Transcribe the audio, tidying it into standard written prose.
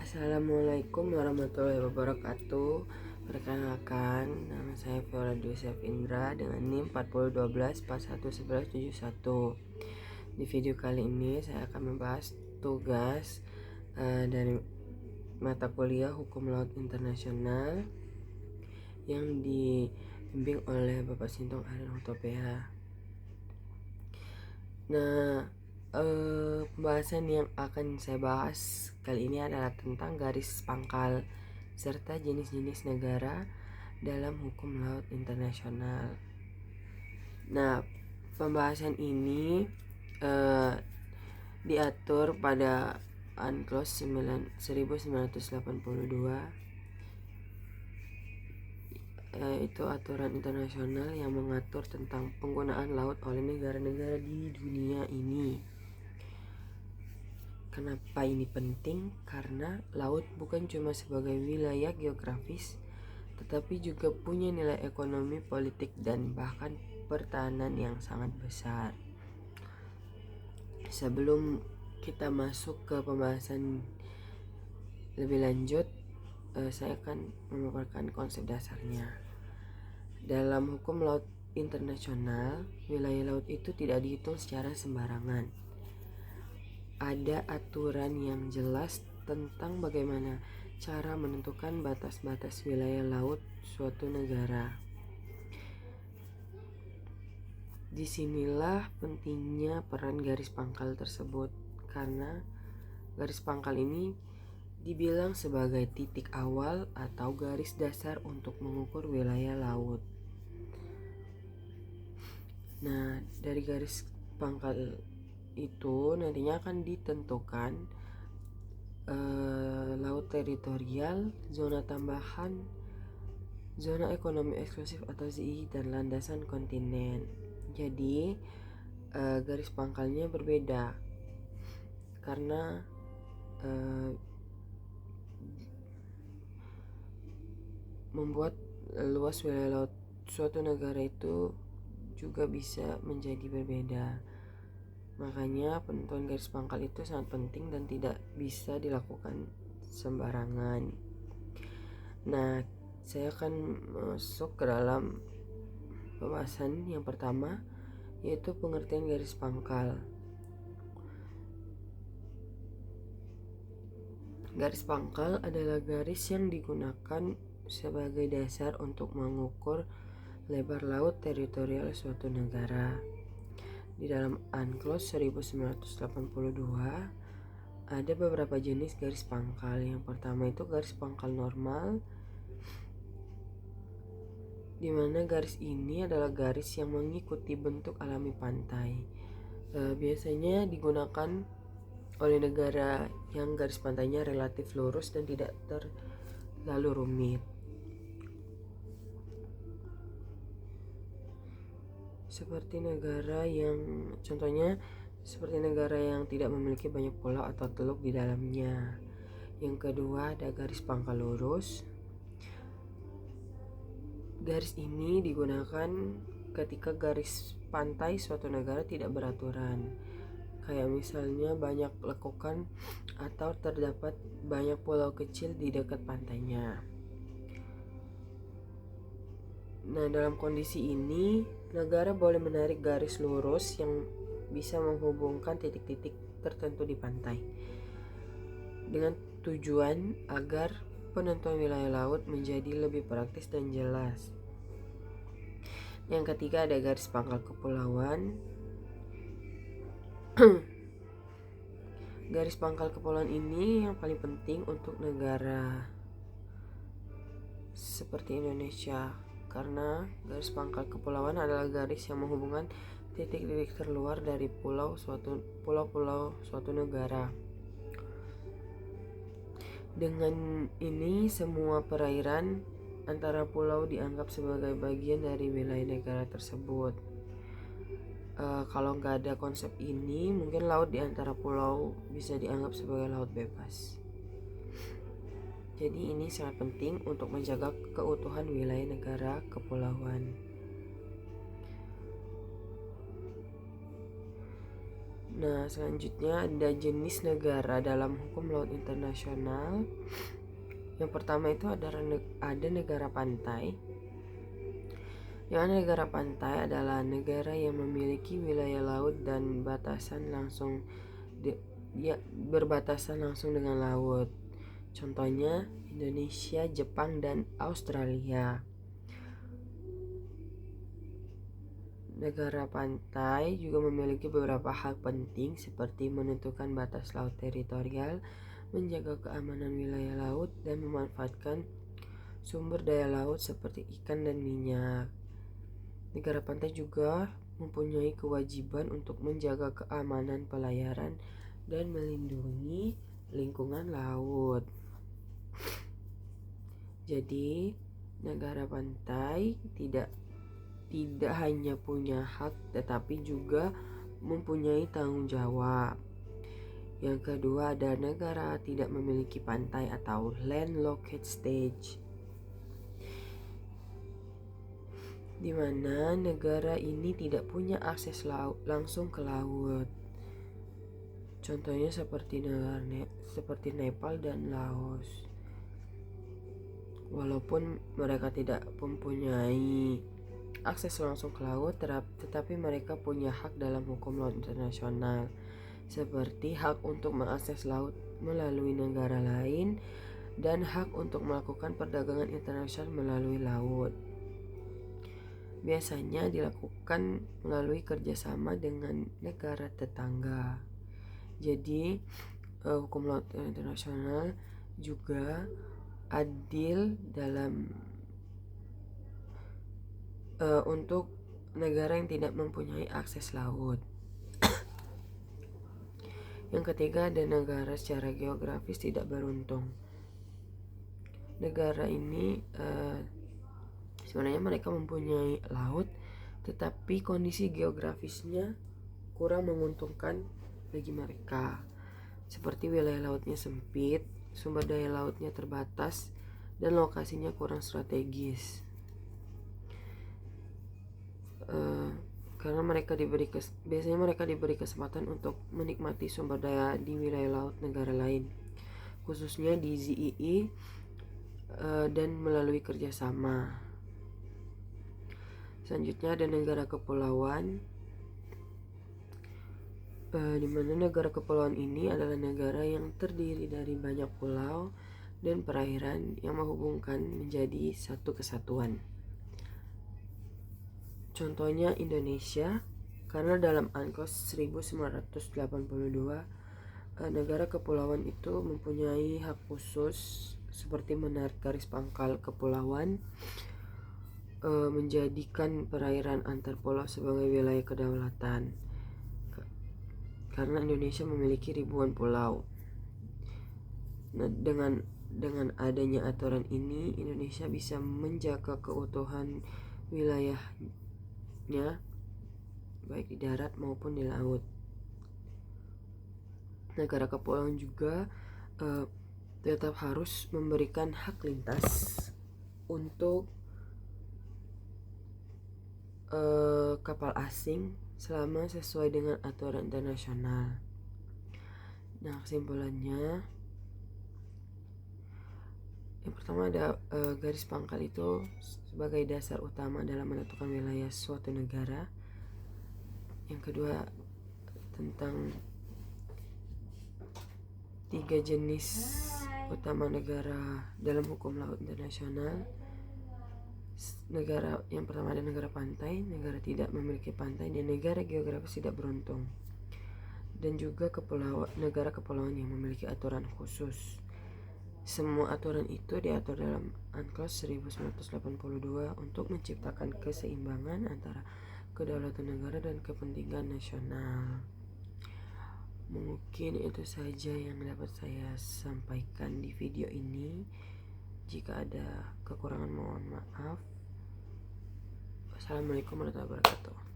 Assalamualaikum warahmatullahi wabarakatuh. Perkenalkan, nama saya Viola Yosef Indra dengan NIM 4012411171. Di video kali ini saya akan membahas tugas dari mata kuliah Hukum Laut Internasional yang dibimbing oleh Bapak Sintong Arianto PH. Nah, pembahasan yang akan saya bahas kali ini adalah tentang garis pangkal serta jenis-jenis negara dalam hukum laut internasional. Nah, pembahasan ini diatur pada UNCLOS 1982, itu aturan internasional yang mengatur tentang penggunaan laut oleh negara-negara di dunia ini. Kenapa ini penting? Karena laut bukan cuma sebagai wilayah geografis, tetapi juga punya nilai ekonomi, politik, dan bahkan pertahanan yang sangat besar. Sebelum kita masuk ke pembahasan lebih lanjut, saya akan memaparkan konsep dasarnya. Dalam hukum laut internasional, wilayah laut itu tidak dihitung secara sembarangan. Ada aturan yang jelas tentang bagaimana cara menentukan batas-batas wilayah laut suatu negara. Disinilah pentingnya peran garis pangkal tersebut, karena garis pangkal ini dibilang sebagai titik awal atau garis dasar untuk mengukur wilayah laut. Nah, dari garis pangkal itu nantinya akan ditentukan laut teritorial, zona tambahan, zona ekonomi eksklusif atau ZI, dan landasan kontinen. Jadi garis pangkalnya berbeda karena membuat luas wilayah laut suatu negara itu juga bisa menjadi berbeda. Makanya penentuan garis pangkal itu sangat penting dan tidak bisa dilakukan sembarangan. Nah, saya akan masuk ke dalam pembahasan yang pertama, yaitu pengertian garis pangkal. Garis pangkal adalah garis yang digunakan sebagai dasar untuk mengukur lebar laut teritorial suatu negara. Di dalam UNCLOS 1982 ada beberapa jenis garis pangkal. Yang pertama itu garis pangkal normal, di mana garis ini adalah garis yang mengikuti bentuk alami pantai. Biasanya digunakan oleh negara yang garis pantainya relatif lurus dan tidak terlalu rumit. Contohnya seperti negara yang tidak memiliki banyak pulau atau teluk di dalamnya. Yang kedua ada garis pangkal lurus. Garis ini digunakan ketika garis pantai suatu negara tidak beraturan, kayak misalnya banyak lekukan atau terdapat banyak pulau kecil di dekat pantainya. Nah, dalam kondisi ini, negara boleh menarik garis lurus yang bisa menghubungkan titik-titik tertentu di pantai dengan tujuan agar penentuan wilayah laut menjadi lebih praktis dan jelas. Yang ketiga ada garis pangkal kepulauan. Garis pangkal kepulauan ini yang paling penting untuk negara seperti Indonesia, karena garis pangkal kepulauan adalah garis yang menghubungkan titik-titik terluar dari pulau-pulau suatu negara. Dengan ini semua perairan antara pulau dianggap sebagai bagian dari wilayah negara tersebut. Kalau nggak ada konsep ini, mungkin laut di antara pulau bisa dianggap sebagai laut bebas. Jadi ini sangat penting untuk menjaga keutuhan wilayah negara kepulauan. Nah, selanjutnya ada jenis negara dalam hukum laut internasional. Yang pertama itu ada negara pantai. Yang mana negara pantai adalah negara yang memiliki wilayah laut dan berbatasan langsung dengan laut. Contohnya Indonesia, Jepang, dan Australia. Negara pantai juga memiliki beberapa hak penting seperti menentukan batas laut teritorial, menjaga keamanan wilayah laut, dan memanfaatkan sumber daya laut seperti ikan dan minyak. Negara pantai juga mempunyai kewajiban untuk menjaga keamanan pelayaran dan melindungi lingkungan laut. Jadi, negara pantai tidak hanya punya hak tetapi juga mempunyai tanggung jawab. Yang kedua ada negara tidak memiliki pantai atau landlocked stage, di mana negara ini tidak punya akses langsung ke laut. Contohnya seperti Nepal dan Laos. Walaupun mereka tidak mempunyai akses langsung ke laut, tetapi mereka punya hak dalam hukum laut internasional, seperti hak untuk mengakses laut melalui negara lain dan hak untuk melakukan perdagangan internasional melalui laut. Biasanya dilakukan melalui kerjasama dengan negara tetangga. Jadi hukum laut internasional juga adil dalam untuk negara yang tidak mempunyai akses laut. Yang ketiga ada negara secara geografis tidak beruntung. Negara ini sebenarnya mereka mempunyai laut, tetapi kondisi geografisnya kurang menguntungkan bagi mereka. Seperti wilayah lautnya sempit, sumber daya lautnya terbatas, dan lokasinya kurang strategis. Karena biasanya mereka diberi kesempatan untuk menikmati sumber daya di wilayah laut negara lain, khususnya di ZII dan melalui kerjasama. Selanjutnya ada negara kepulauan, di mana negara kepulauan ini adalah negara yang terdiri dari banyak pulau dan perairan yang menghubungkan menjadi satu kesatuan. Contohnya Indonesia, karena dalam UNCLOS 1982 negara kepulauan itu mempunyai hak khusus seperti menarik garis pangkal kepulauan, menjadikan perairan antar pulau sebagai wilayah kedaulatan, karena Indonesia memiliki ribuan pulau. Nah, dengan adanya aturan ini, Indonesia bisa menjaga keutuhan wilayahnya baik di darat maupun di laut. Negara kepulauan juga tetap harus memberikan hak lintas untuk kapal asing selama sesuai dengan aturan internasional. Nah, kesimpulannya, yang pertama ada garis pangkal itu sebagai dasar utama dalam menentukan wilayah suatu negara. Yang kedua tentang 3 jenis utama negara dalam hukum laut internasional. Negara yang pertama ada negara pantai, negara tidak memiliki pantai, dan negara geografis tidak beruntung. Dan juga negara kepulauan yang memiliki aturan khusus. Semua aturan itu diatur dalam UNCLOS 1982 untuk menciptakan keseimbangan antara kedaulatan negara dan kepentingan nasional. Mungkin itu saja yang dapat saya sampaikan di video ini. Jika ada kekurangan mohon maaf. Assalamualaikum warahmatullahi wabarakatuh.